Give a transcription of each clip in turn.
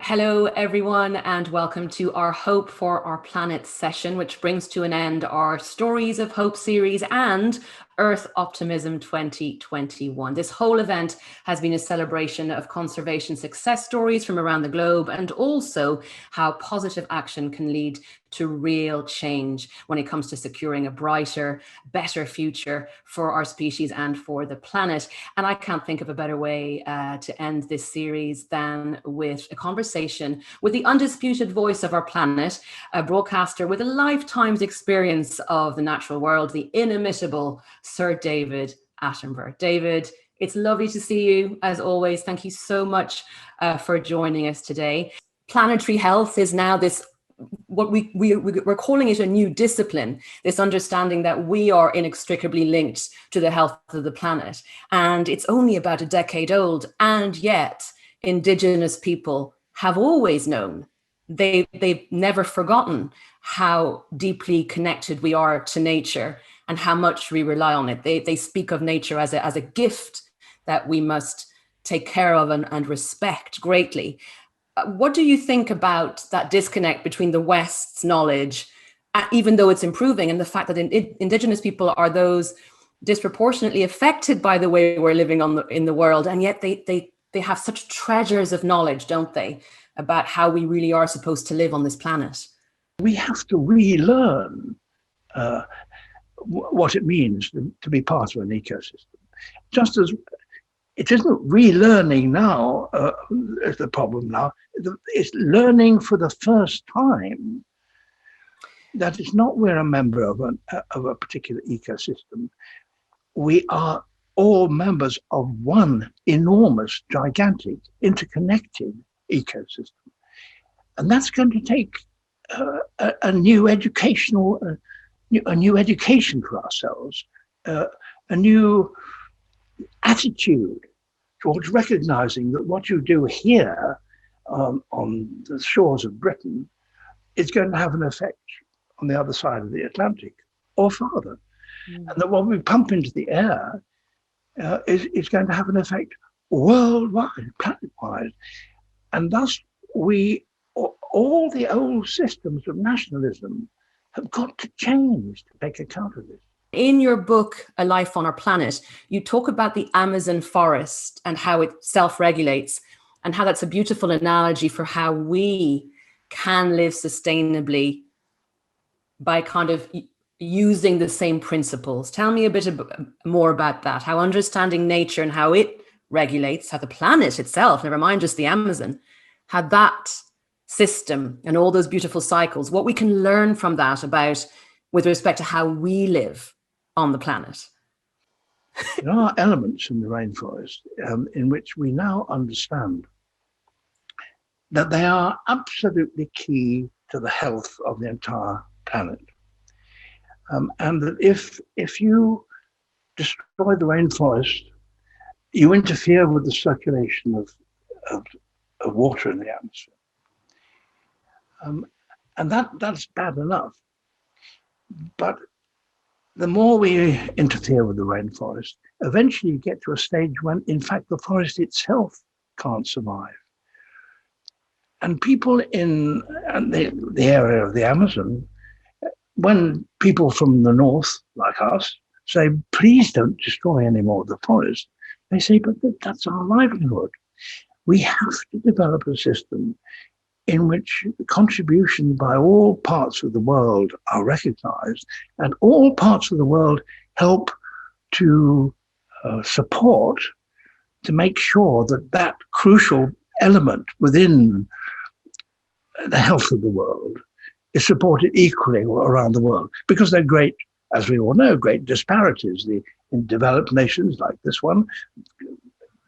Hello, everyone, and welcome to our Hope for Our Planet session, which brings to an end our Stories of Hope series and Earth Optimism 2021. This whole event has been a celebration of conservation success stories from around the globe and also how positive action can lead to real change when it comes to securing a brighter, better future for our species and for the planet. And I can't think of a better way to end this series than with a conversation with the undisputed voice of our planet, a broadcaster with a lifetime's experience of the natural world, the inimitable Sir David Attenborough. David, it's lovely to see you as always. Thank you so much for joining us today. Planetary health is now this what we're calling it a new discipline, this understanding that we are inextricably linked to the health of the planet. And it's only about a decade old, and yet Indigenous people have always known. They've never forgotten how deeply connected we are to nature and how much we rely on it. They speak of nature as a gift that we must take care of and respect greatly. What do you think about that disconnect between the West's knowledge, even though it's improving, and the fact that Indigenous people are those disproportionately affected by the way we're living in the world, and yet they have such treasures of knowledge, don't they, about how we really are supposed to live on this planet? We have to relearn what it means to be part of an ecosystem. Just as it isn't relearning now is the problem now. It's learning for the first time that it's not we're a member of a particular ecosystem. We are all members of one enormous, gigantic, interconnected ecosystem. And that's going to take a new education for ourselves, a new attitude towards recognizing that what you do here on the shores of Britain is going to have an effect on the other side of the Atlantic or farther. And that what we pump into the air is going to have an effect worldwide, planet-wide. And thus all the old systems of nationalism have got to change to take account of this. In your book, A Life on Our Planet, you talk about the Amazon forest and how it self-regulates, and how that's a beautiful analogy for how we can live sustainably by kind of using the same principles. Tell me a bit more about that, how understanding nature and how it regulates, how the planet itself, never mind just the Amazon, how that system and all those beautiful cycles, what we can learn from that about with respect to how we live on the planet. There are elements in the rainforest in which we now understand that they are absolutely key to the health of the entire planet. And that if you destroy the rainforest, you interfere with the circulation of water in the atmosphere. And that's bad enough. But the more we interfere with the rainforest, eventually you get to a stage when, in fact, the forest itself can't survive. And people in the area of the Amazon, when people from the north, like us, say, please don't destroy any more of the forest, they say, but that's our livelihood. We have to develop a system in which contribution by all parts of the world are recognized, and all parts of the world help to support, to make sure that crucial element within the health of the world is supported equally around the world. Because there are great, as we all know, great disparities. In developed nations like this one,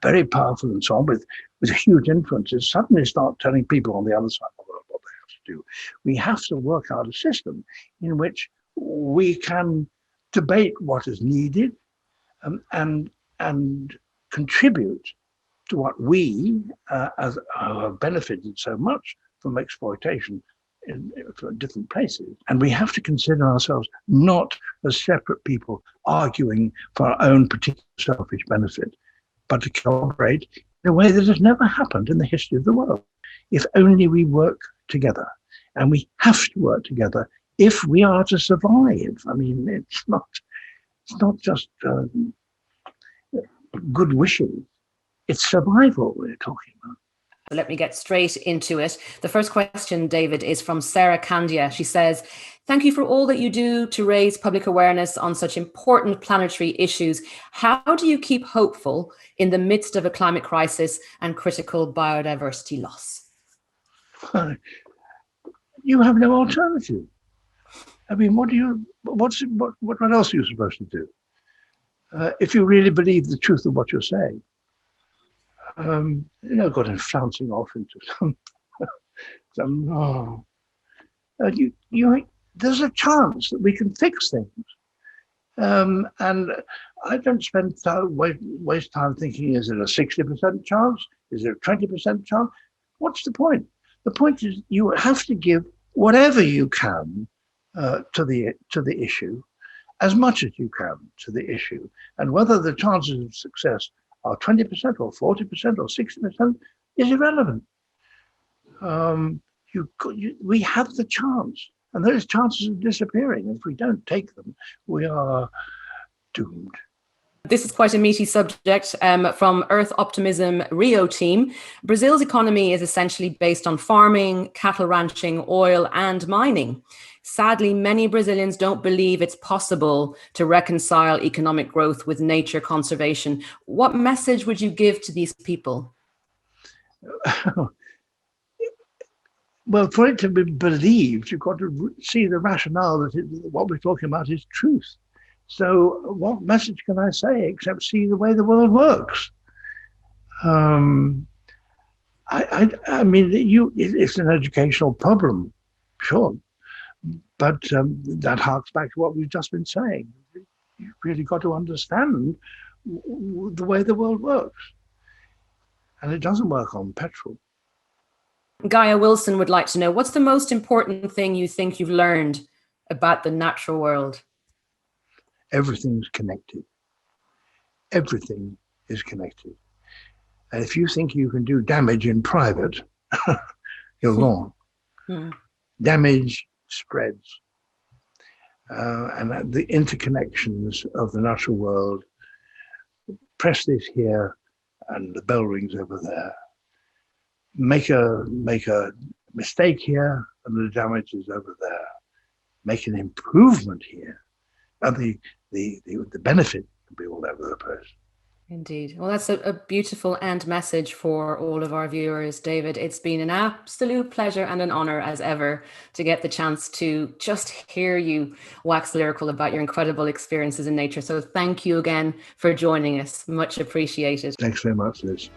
very powerful and so on, with huge influences, suddenly start telling people on the other side of the world what they have to do. We have to work out a system in which we can debate what is needed and contribute to what we, as have benefited so much from exploitation for different places. And we have to consider ourselves not as separate people arguing for our own particular selfish benefit, but to cooperate in a way that has never happened in the history of the world. if only we work together. And we have to work together if we are to survive. I mean, it's not just good wishing. It's survival we're talking about. Let me get straight into it. The first question, David, is from Sarah Candia. She says, thank you for all that you do to raise public awareness on such important planetary issues. How do you keep hopeful in the midst of a climate crisis and critical biodiversity loss? You have no alternative. I mean, what else are you supposed to do? If you really believe the truth of what you're saying, got him flouncing off into some there's a chance that we can fix things. And I don't waste time thinking, is it a 60% chance? Is it a 20% chance? What's the point? The point is you have to give whatever you can to the issue, as much as you can to the issue. And whether the chances of success are 20% or 40% or 60% is irrelevant. We have the chance, and those chances are disappearing. If we don't take them, we are doomed. This is quite a meaty subject from Earth Optimism Rio team. Brazil's economy is essentially based on farming, cattle ranching, oil and mining. Sadly, many Brazilians don't believe it's possible to reconcile economic growth with nature conservation. What message would you give to these people? Well, for it to be believed, you've got to see the rationale that what we're talking about is truth. So what message can I say except see the way the world works? I mean, it's an educational problem, sure. But that harks back to what we've just been saying. You've really got to understand the way the world works. And it doesn't work on petrol. Gaia Wilson would like to know, what's the most important thing you think you've learned about the natural world? Everything's connected. Everything is connected. And if you think you can do damage in private, you're wrong. Damage spreads. And the interconnections of the natural world, press this here and the bell rings over there. Make a mistake here and the damage is over there. Make an improvement here and the benefit will be all over the place. Indeed. Well, that's a beautiful end message for all of our viewers, David. It's been an absolute pleasure and an honor as ever to get the chance to just hear you wax lyrical about your incredible experiences in nature. So thank you again for joining us. Much appreciated. Thanks very much, Liz.